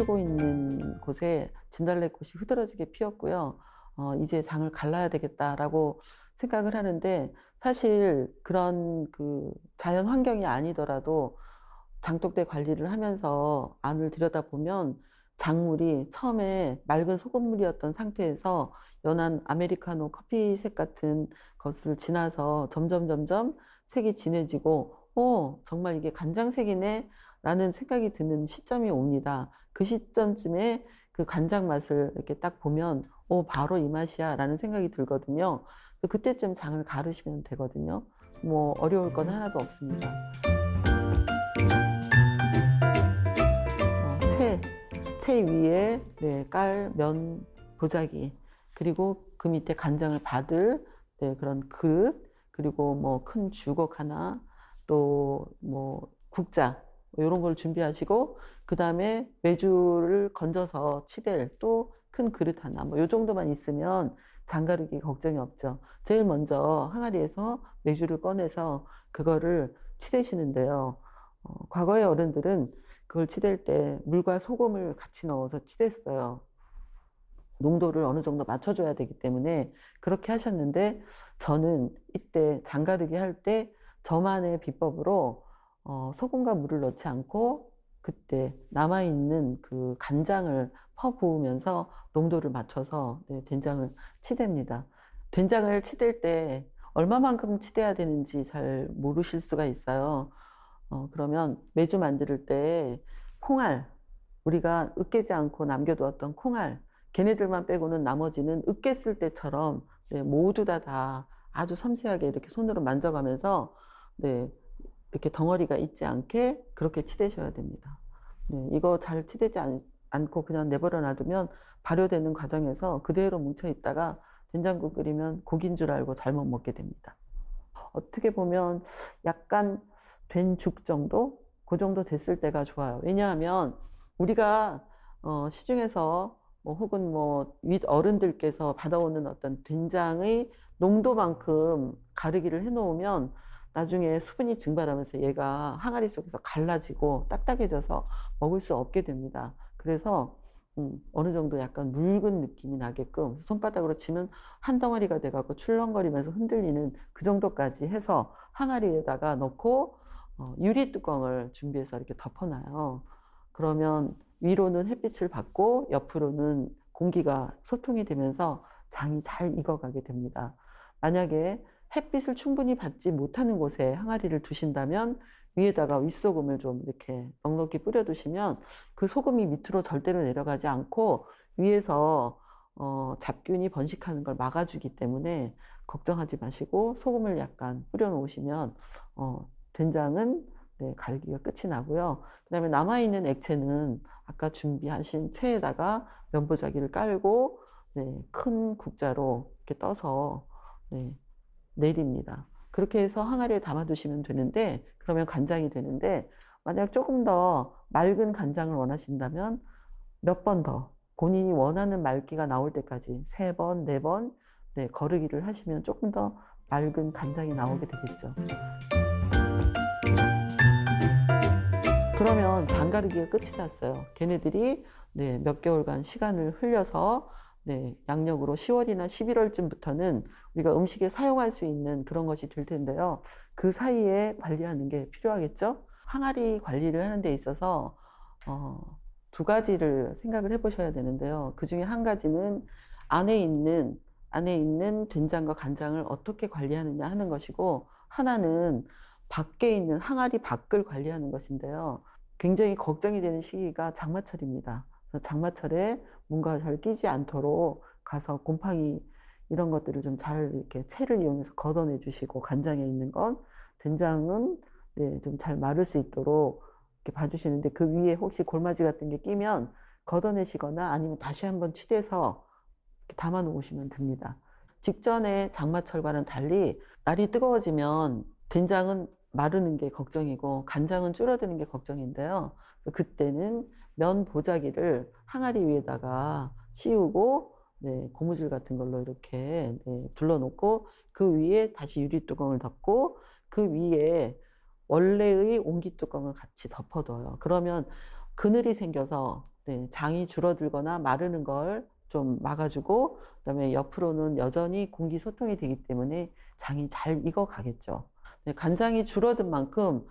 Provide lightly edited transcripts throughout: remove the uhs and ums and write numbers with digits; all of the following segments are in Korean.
쓰고 있는 곳에 진달래꽃이 흐드러지게 피었고요. 이제 장을 갈라야 되겠다라고 생각을 하는데, 사실 그런 그 자연 환경이 아니더라도 장독대 관리를 하면서 안을 들여다보면 작물이 처음에 맑은 소금물이었던 상태에서 연한 아메리카노 커피색 같은 것을 지나서 점점 색이 진해지고, 정말 이게 간장색이네 라는 생각이 드는 시점이 옵니다. 그 시점쯤에 그 간장 맛을 이렇게 딱 보면 바로 이 맛이야 라는 생각이 들거든요. 그때쯤 장을 가르시면 되거든요. 뭐 어려울 건 하나도 없습니다. 채, 채 위에 깔 면 보자기, 그리고 그 밑에 간장을 받을 그런 그릇, 그리고 뭐 큰 주걱 하나, 또 뭐 국자 이런 걸 준비하시고, 그 다음에 메주를 건져서 치댈 또 큰 그릇 하나, 뭐 요 정도만 있으면 장가르기 걱정이 없죠. 제일 먼저 항아리에서 메주를 꺼내서 그거를 치대시는데요. 과거의 어른들은 그걸 치댈 때 물과 소금을 같이 넣어서 치댔어요. 농도를 어느 정도 맞춰줘야 되기 때문에 그렇게 하셨는데, 저는 이때 장가르기 할 때 저만의 비법으로 소금과 물을 넣지 않고 그때 남아있는 그 간장을 퍼부으면서 농도를 맞춰서 된장을 치댑니다. 된장을 치댈 때 얼마만큼 치대야 되는지 잘 모르실 수가 있어요. 그러면 매주 만들 때 콩알, 우리가 으깨지 않고 남겨두었던 콩알, 걔네들만 빼고는 나머지는 으깼을 때처럼 모두 다 아주 섬세하게 이렇게 손으로 만져가면서 이렇게 덩어리가 있지 않게 그렇게 치대셔야 됩니다. 이거 잘 치대지 않고 그냥 내버려 놔두면 발효되는 과정에서 그대로 뭉쳐 있다가 된장국 끓이면 고기인 줄 알고 잘못 먹게 됩니다. 어떻게 보면 약간 된 죽 정도? 그 정도 됐을 때가 좋아요. 왜냐하면 우리가 시중에서 뭐 혹은 뭐 윗 어른들께서 받아오는 어떤 된장의 농도만큼 가르기를 해놓으면 나중에 수분이 증발하면서 얘가 항아리 속에서 갈라지고 딱딱해져서 먹을 수 없게 됩니다. 그래서 어느 정도 약간 묽은 느낌이 나게끔 손바닥으로 치면 한 덩어리가 돼갖고 출렁거리면서 흔들리는 그 정도까지 해서 항아리에다가 넣고 유리 뚜껑을 준비해서 이렇게 덮어놔요. 그러면 위로는 햇빛을 받고 옆으로는 공기가 소통이 되면서 장이 잘 익어가게 됩니다. 만약에 햇빛을 충분히 받지 못하는 곳에 항아리를 두신다면 위에다가 윗소금을 좀 이렇게 넉넉히 뿌려두시면 그 소금이 밑으로 절대로 내려가지 않고 위에서 잡균이 번식하는 걸 막아주기 때문에 걱정하지 마시고 소금을 약간 뿌려 놓으시면 된장은 갈기가 끝이 나고요. 그다음에 남아있는 액체는 아까 준비하신 체에다가 면보자기를 깔고 큰 국자로 이렇게 떠서 내립니다. 그렇게 해서 항아리에 담아두시면 되는데, 그러면 간장이 되는데, 만약 조금 더 맑은 간장을 원하신다면 몇 번 더 본인이 원하는 맑기가 나올 때까지 3번, 4번 거르기를 하시면 조금 더 맑은 간장이 나오게 되겠죠. 그러면 장가르기가 끝이 났어요. 걔네들이 몇 개월간 시간을 흘려서 양력으로 10월이나 11월쯤부터는 우리가 음식에 사용할 수 있는 그런 것이 될 텐데요. 그 사이에 관리하는 게 필요하겠죠? 항아리 관리를 하는 데 있어서 두 가지를 생각을 해보셔야 되는데요. 그 중에 한 가지는 안에 있는 된장과 간장을 어떻게 관리하느냐 하는 것이고, 하나는 밖에 있는 항아리 밖을 관리하는 것인데요. 굉장히 걱정이 되는 시기가 장마철입니다. 그래서 장마철에 뭔가 잘 끼지 않도록 가서 곰팡이 이런 것들을 좀 잘 이렇게 채를 이용해서 걷어내 주시고, 간장에 있는 건 된장은 좀 잘 마를 수 있도록 이렇게 봐주시는데, 그 위에 혹시 골마지 같은 게 끼면 걷어내시거나 아니면 다시 한번 치대서 담아 놓으시면 됩니다. 직전에 장마철과는 달리 날이 뜨거워지면 된장은 마르는 게 걱정이고 간장은 줄어드는 게 걱정인데요. 그때는 면 보자기를 항아리 위에다가 씌우고 고무줄 같은 걸로 이렇게 둘러놓고 그 위에 다시 유리 뚜껑을 덮고 그 위에 원래의 옹기 뚜껑을 같이 덮어둬요. 그러면 그늘이 생겨서 네, 장이 줄어들거나 마르는 걸 좀 막아주고, 그다음에 옆으로는 여전히 공기 소통이 되기 때문에 장이 잘 익어가겠죠. 네, 간장이 줄어든 만큼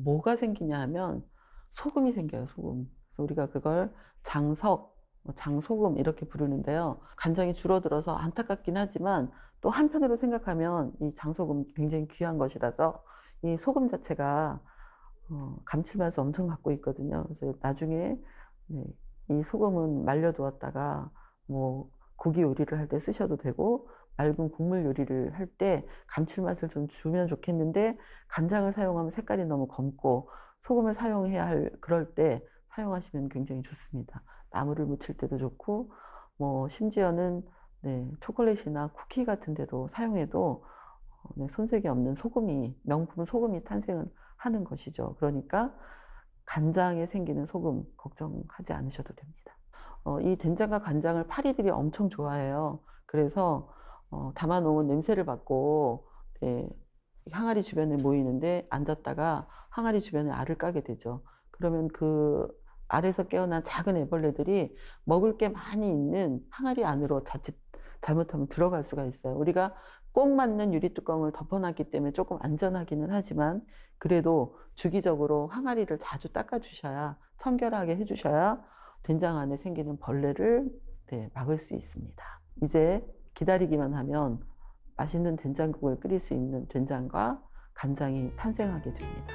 뭐가 생기냐 하면 소금이 생겨요, 소금. 그래서 우리가 그걸 장석, 장소금 이렇게 부르는데요. 간장이 줄어들어서 안타깝긴 하지만 또 한편으로 생각하면 이 장소금 굉장히 귀한 것이라서 이 소금 자체가 감칠맛을 엄청 갖고 있거든요. 그래서 나중에 네, 이 소금은 말려두었다가 뭐 고기 요리를 할 때 쓰셔도 되고 맑은 국물 요리를 할 때 감칠맛을 좀 주면 좋겠는데 간장을 사용하면 색깔이 너무 검고 소금을 사용해야 할 그럴 때 사용하시면 굉장히 좋습니다. 나물을 무칠 때도 좋고 뭐 심지어는 네, 초콜릿이나 쿠키 같은 데도 사용해도 네, 손색이 없는 소금이 명품 소금이 탄생을 하는 것이죠. 그러니까 간장에 생기는 소금 걱정하지 않으셔도 됩니다. 이 된장과 간장을 파리들이 엄청 좋아해요. 그래서 담아놓으면 냄새를 맡고 네, 항아리 주변에 모이는데 앉았다가 항아리 주변에 알을 까게 되죠. 그러면 그 알에서 깨어난 작은 애벌레들이 먹을 게 많이 있는 항아리 안으로 자칫 잘못하면 들어갈 수가 있어요. 우리가 꼭 맞는 유리뚜껑을 덮어놨기 때문에 조금 안전하기는 하지만 그래도 주기적으로 항아리를 자주 닦아주셔야 청결하게 해주셔야 된장 안에 생기는 벌레를 네, 막을 수 있습니다. 이제 기다리기만 하면 맛있는 된장국을 끓일 수 있는 된장과 간장이 탄생하게 됩니다.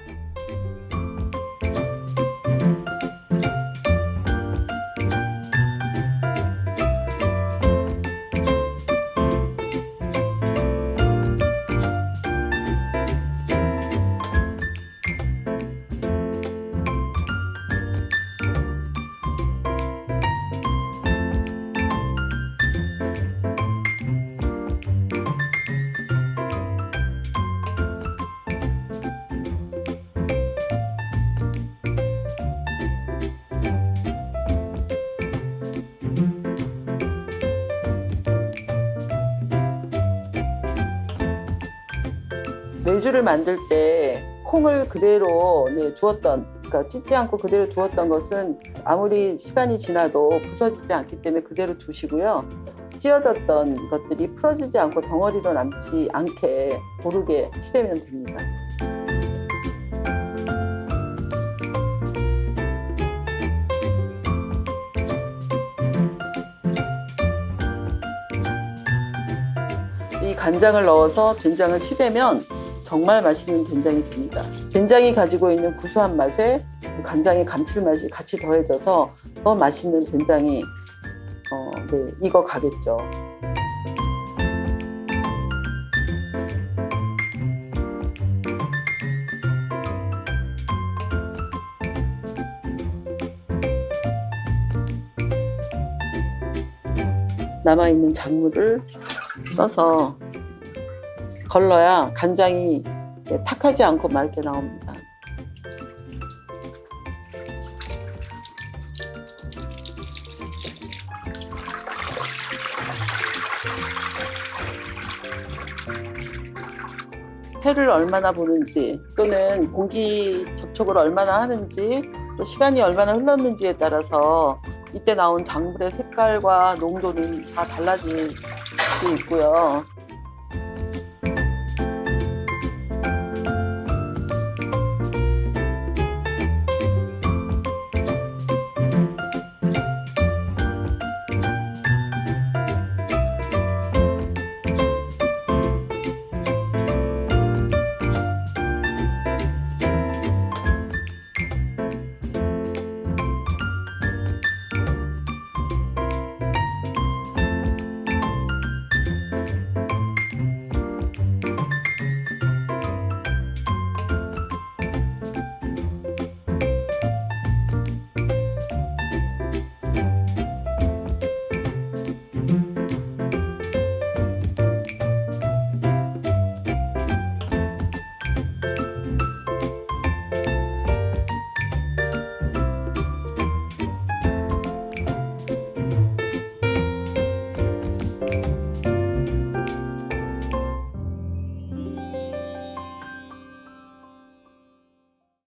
메주를 만들 때 콩을 그대로 네, 두었던, 그러니까 찢지 않고 그대로 두었던 것은 아무리 시간이 지나도 부서지지 않기 때문에 그대로 두시고요. 찧어졌던 것들이 풀어지지 않고 덩어리로 남지 않게 고르게 치대면 됩니다. 이 간장을 넣어서 된장을 치대면 정말 맛있는 된장이 됩니다. 된장이 가지고 있는 구수한 맛에 간장의 감칠맛이 같이 더해져서 더 맛있는 된장이 네, 익어가겠죠. 남아있는 작물을 떠서 걸러야 간장이 탁하지 않고 맑게 나옵니다. 해를 얼마나 보는지 또는 공기 접촉을 얼마나 하는지 또 시간이 얼마나 흘렀는지에 따라서 이때 나온 작물의 색깔과 농도는 다 달라질 수 있고요.